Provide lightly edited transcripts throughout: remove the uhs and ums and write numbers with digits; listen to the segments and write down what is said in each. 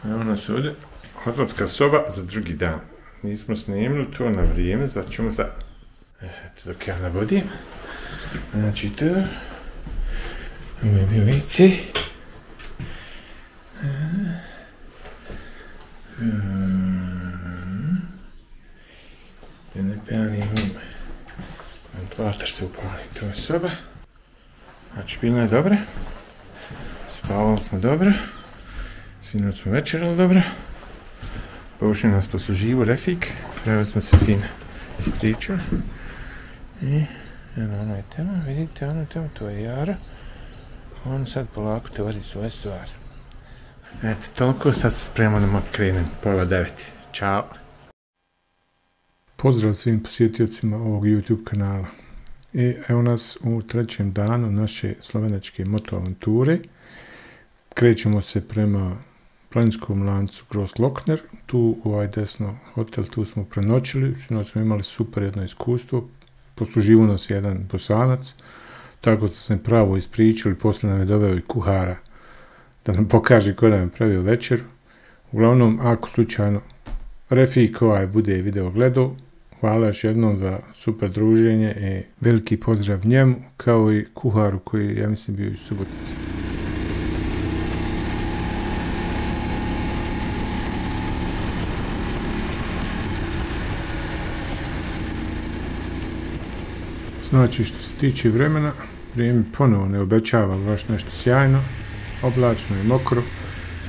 Evo nas ovdje, hotelska soba za drugi dan. Nismo snimili to na vrijeme, zato ćemo sad... Eto, dok ja navodim. Znači to... Ovo je bio WC. Da ne pelim ventilator se upali, to je soba. Znači, bila je dobra. Spavali smo dobro. Sinoć smo večerali dobro. Pošli nas posluživo Refik. Pravo smo se fino ispričali. I evo ono je tamo, vidite ono tamo, to je Jara. On sad polako tovori svoje stvari. Eto, toliko, sad se spremamo da krenem, 8:30. Ćao! Pozdrav svim posjetiocima ovog YouTube kanala. Evo nas u trećem danu naše slovenačke motoavanture. Krećemo se prema planinskom lancu Grossglockner. Tu ovaj desno hotel, tu smo prenoćili. Sinoć smo imali super jedno iskustvo. Posluživao nas jedan Bosanac. Tako smo se pravo ispričali. Poslije nam je doveo i kuhara da nam pokaže ko nam je pravio večer. Uglavnom, ako slučajno Refik bude video gledao, hvala još jednom za super druženje i veliki pozdrav njemu, kao i kuharu koji, ja mislim, bio iz Subotice. Znači, što se tiče vremena, vrijeme ponovo ne obećava baš nešto sjajno, oblačno i mokro,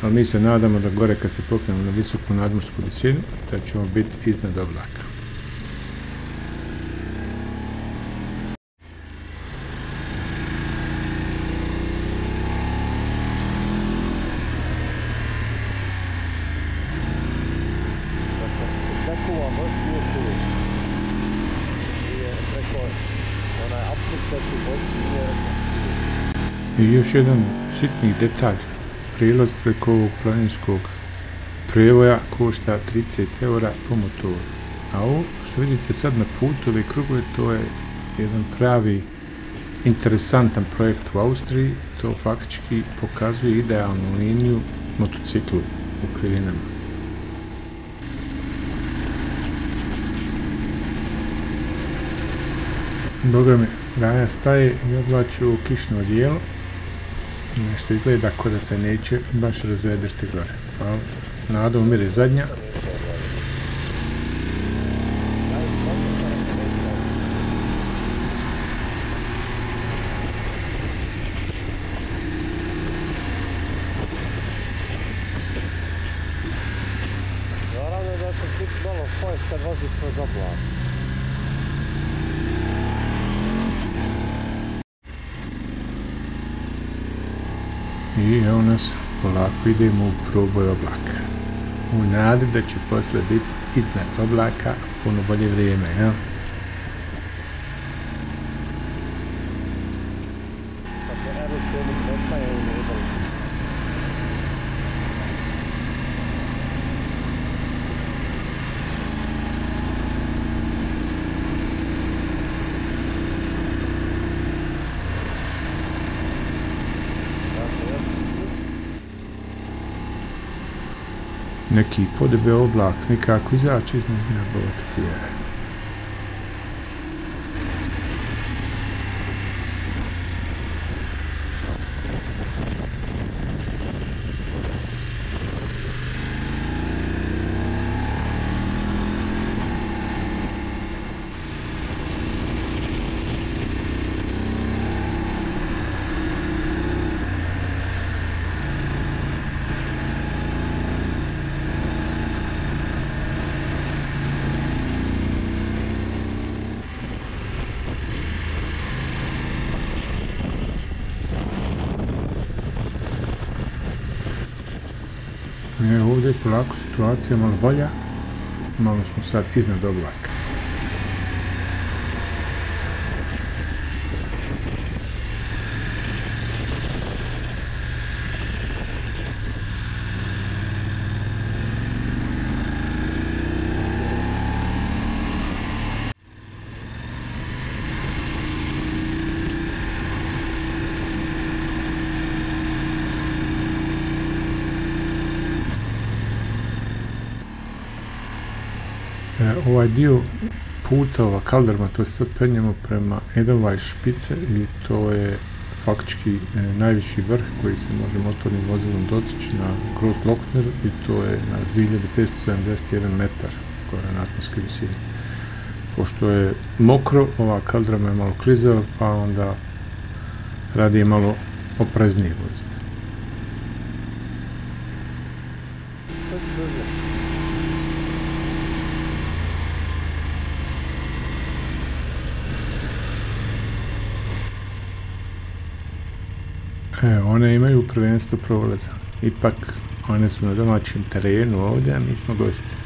ali mi se nadamo da gore kad se popnemo na visoku nadmorsku visinu, da ćemo biti iznad oblaka. I još jedan sitni detalj, prilaz preko ovog planinskog prijevoja košta 30 € po motoru. A ovo što vidite sad na putu, ove krugove, to je jedan pravi interesantan projekt u Austriji. To faktički pokazuje idealnu liniju motociklu u krivinama. Boga mi, Raja staje i oblači ovo kišno odijelo. Nešto izgleda kao da se neće baš razvedriti gore. Ali Nada umire zadnja. Naravno da će biti malo spoješ kad voziš kroz oblak. I evo nas, polako idemo u proboj oblaka. U nadi da će posle biti iznad oblaka puno bolje vrijeme, jel? Neki podebeo oblak, nikako izaći iz njega, Bog ti je. Ovdje je polako situacija malo bolja, malo smo sad iznad oblaka. ovaj dio puta, ova kaldrma, to se sad penjemo prema Edelweiss špice i to je faktički najviši vrh koji se može motornim vozilom dostići na Großglockner i to je na 2571 metar gore na atmosferskoj visini. Pošto je mokro, ova kaldrma je malo klizava, pa onda radi je malo opreznije voziti. One imaju prvenstvo prolaza. Ipak, one su na domaćem terenu ovdje, a mi smo gosti.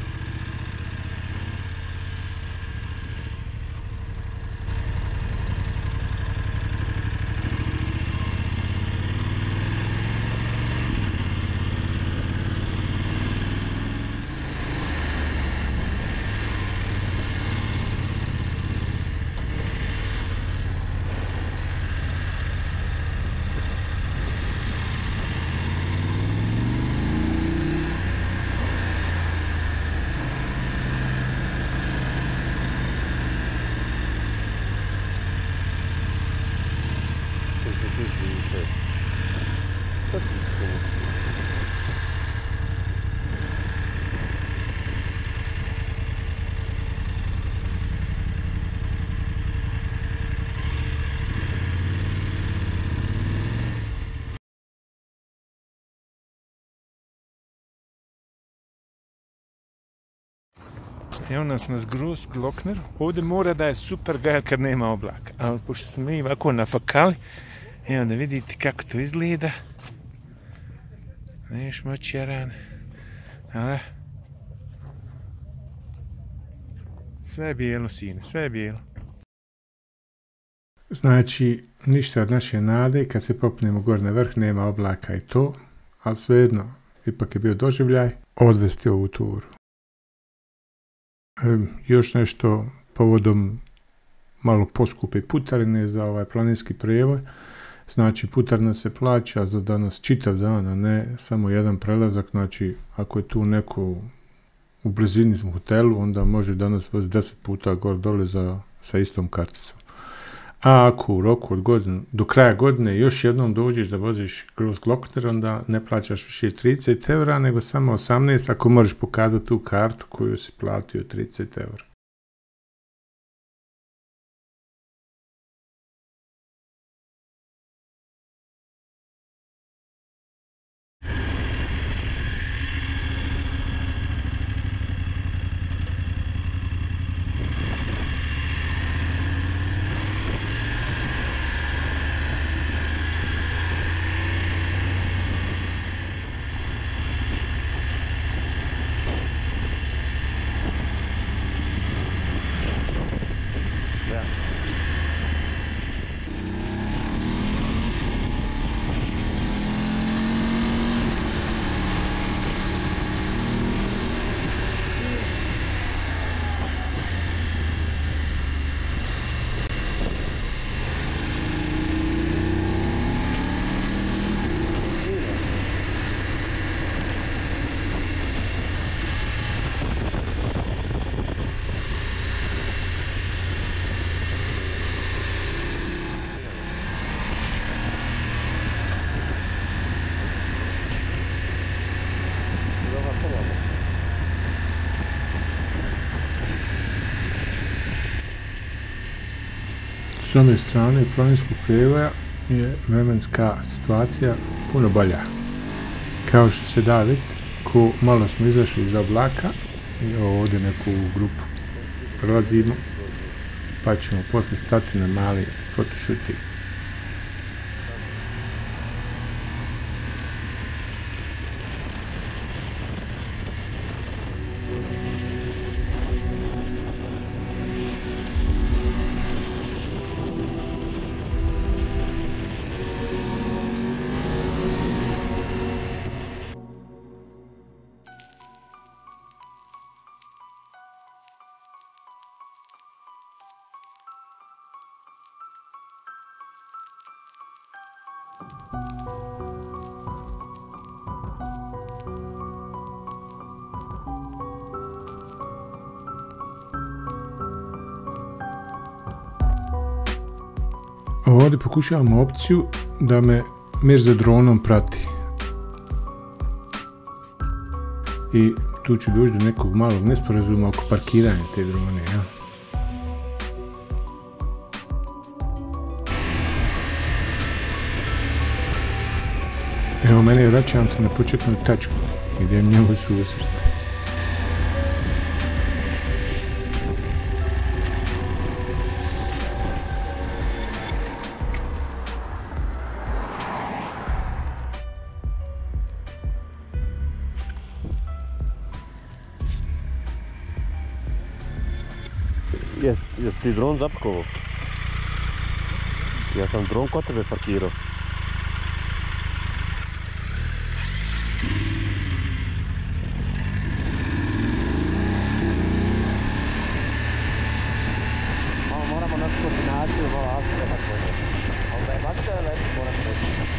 Evo nas na Großglockner. Ovdje mora da je super gajal kad nema oblaka. Ali pošto smo mi ovako nafakali, evo da vidite kako to izgleda. Neš moćaran. Ale. Sve je bijelo, sine, sve je bijelo. Znači, ništa od naše nade, kad se popnemo gore na vrh, nema oblaka i to, ali svejedno, ipak je bio doživljaj odvesti ovu turu. Još nešto povodom malo poskupe putarine za ovaj planinski prijevoj. Znači, putarina se plaća za danas čitav dan, a ne samo jedan prelazak. Znači, ako je tu neko u blizini u hotelu, onda može danas voziti 10 puta gore dole sa istom karticom. A ako u roku od godine, do kraja godine još jednom dođeš da voziš Großglockner, onda ne plaćaš više 30 €, nego samo 18 ako možeš pokazati tu kartu koju si platio 30 €. S ove strane planinskog prijevoja je vremenska situacija puno bolja. Kao što se da vidjeti, ko malo smo izašli iz oblaka i ovdje neku grupu prelazimo, pa ćemo poslije stati na mali fotoshooting. Ovdje pokušavam opciju da me Mirza dronom prati. I tu ću doći do nekog malog nesporazuma oko parkiranja te drone, ja. Evo mene, vraćam se na početnu tačku. Idem njemu susret. Jesi ti dron zapakovao? Ja sam dron kod tebe parkirao. Malo moramo naći koordinaciju, malo Afrika tako je. Ali da je bačka je lepo, moram reći.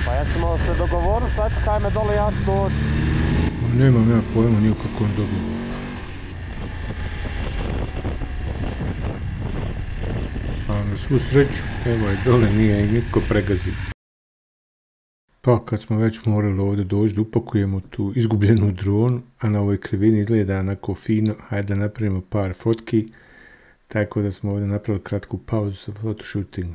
Pa ja sam se dogovorio, sad kaj me dole ja doći. Nemam ja pojma ni u kakvom dogovoru. A na svu sreću, evo je dole, nije i nitko pregazio. Pa kad smo već morali ovdje doći da upakujemo tu izgubljenu dronu, a na ovoj krivini izgleda onako fino, hajde da napravimo par fotki, tako da smo ovdje napravili kratku pauzu sa fotoshootingom.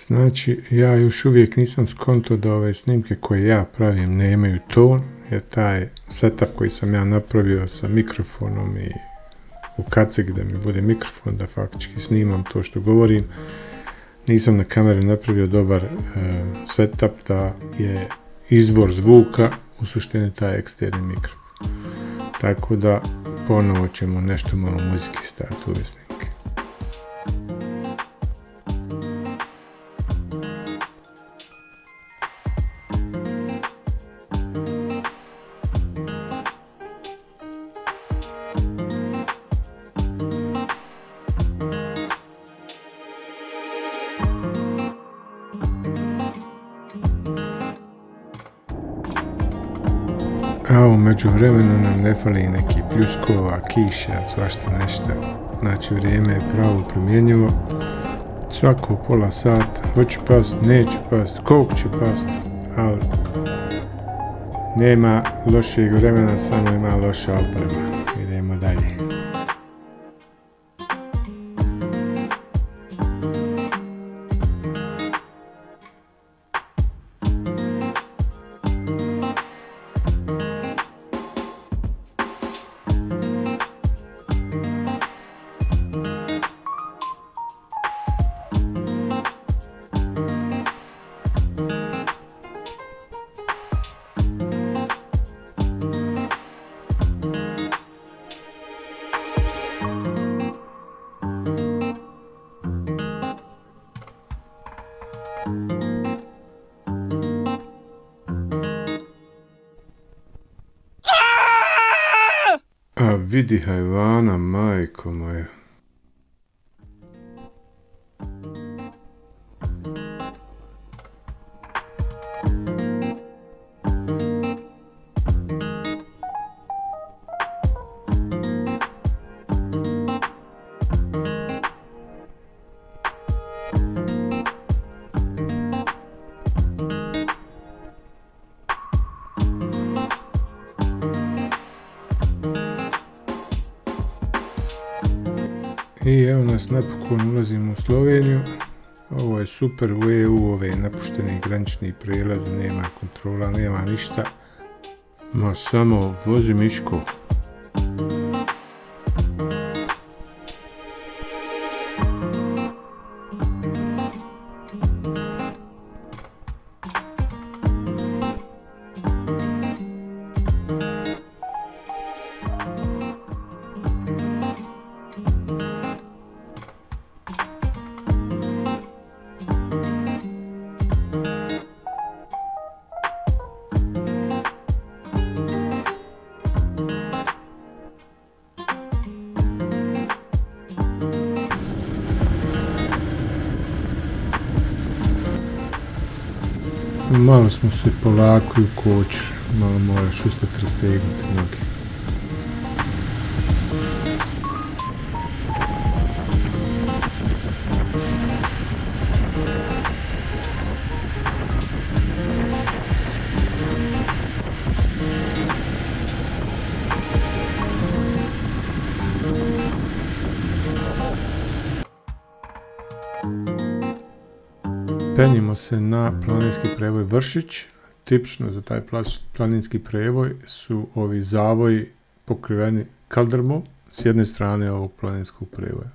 Znači, ja još uvijek nisam skonto da ove snimke koje ja pravim nemaju ton, jer taj setup koji sam ja napravio sa mikrofonom i u kacig da mi bude mikrofon, da faktički snimam to što govorim, nisam na kameri napravio dobar setup da je izvor zvuka u suštini taj eksterni mikrofon. Tako da ponovo ćemo nešto malo muzike staviti u ove snimke. A u međuvremenu nam ne fali neki pljuskova, kiša, svašta nešto. Znači vrijeme je pravo primjenjivo. Svako pola sata, hoće past, neće past, koliko će past, ali nema lošeg vremena, samo ima loša oprema. Idemo dalje. A vidi hajvana, majko moja. I evo nas napokon ulazimo u Sloveniju. Ovo je super u EU, ove napušteni granični prijelaz, nema kontrola, nema ništa. Ma samo vozi Miško. malo smo se polako i ukočili, malo moraš ustati rastegnuti noge. Penjimo se na planinski prevoj Vršić. Tipično za taj planinski prevoj su ovi zavoji pokriveni kaldrmom s jedne strane ovog planinskog prevoja.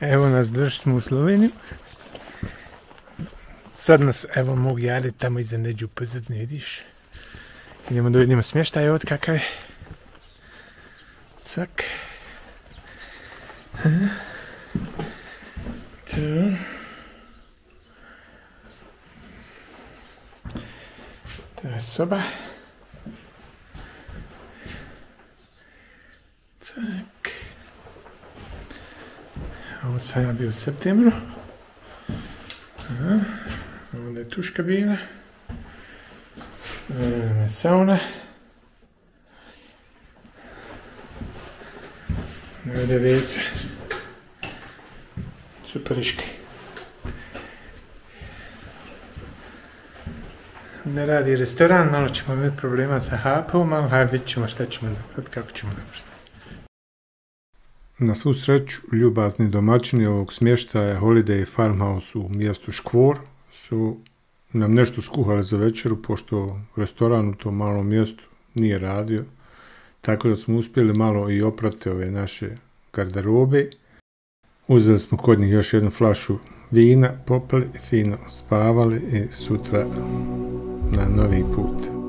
Evo nas, došli smo u Sloveniju. Sad nas evo mogu jaditi tamo iza neđu pozadnje, vidiš. Idemo da vidimo smještaj od kakav je. Cak. Tu. To je soba. Tak. Ovo sam ja bio u septembru. Aha. Ovdje je tuška bila. Ovdje je sauna. Ovdje je WC. Superiški. ne radi restoran, malo ćemo imati problema sa hapom, ali hajde vidit ćemo šta ćemo napraviti, kako ćemo napraviti. Na svu sreću, ljubazni domaćini ovog smještaja Holiday Farmhouse u mjestu Škvor su nam nešto skuhali za večeru, pošto restoran u tom malom mjestu nije radio, tako da smo uspjeli malo i oprati ove naše garderobe. Uzeli smo kod njih još jednu flašu vina, popili, fino spavali i sutra na novi put.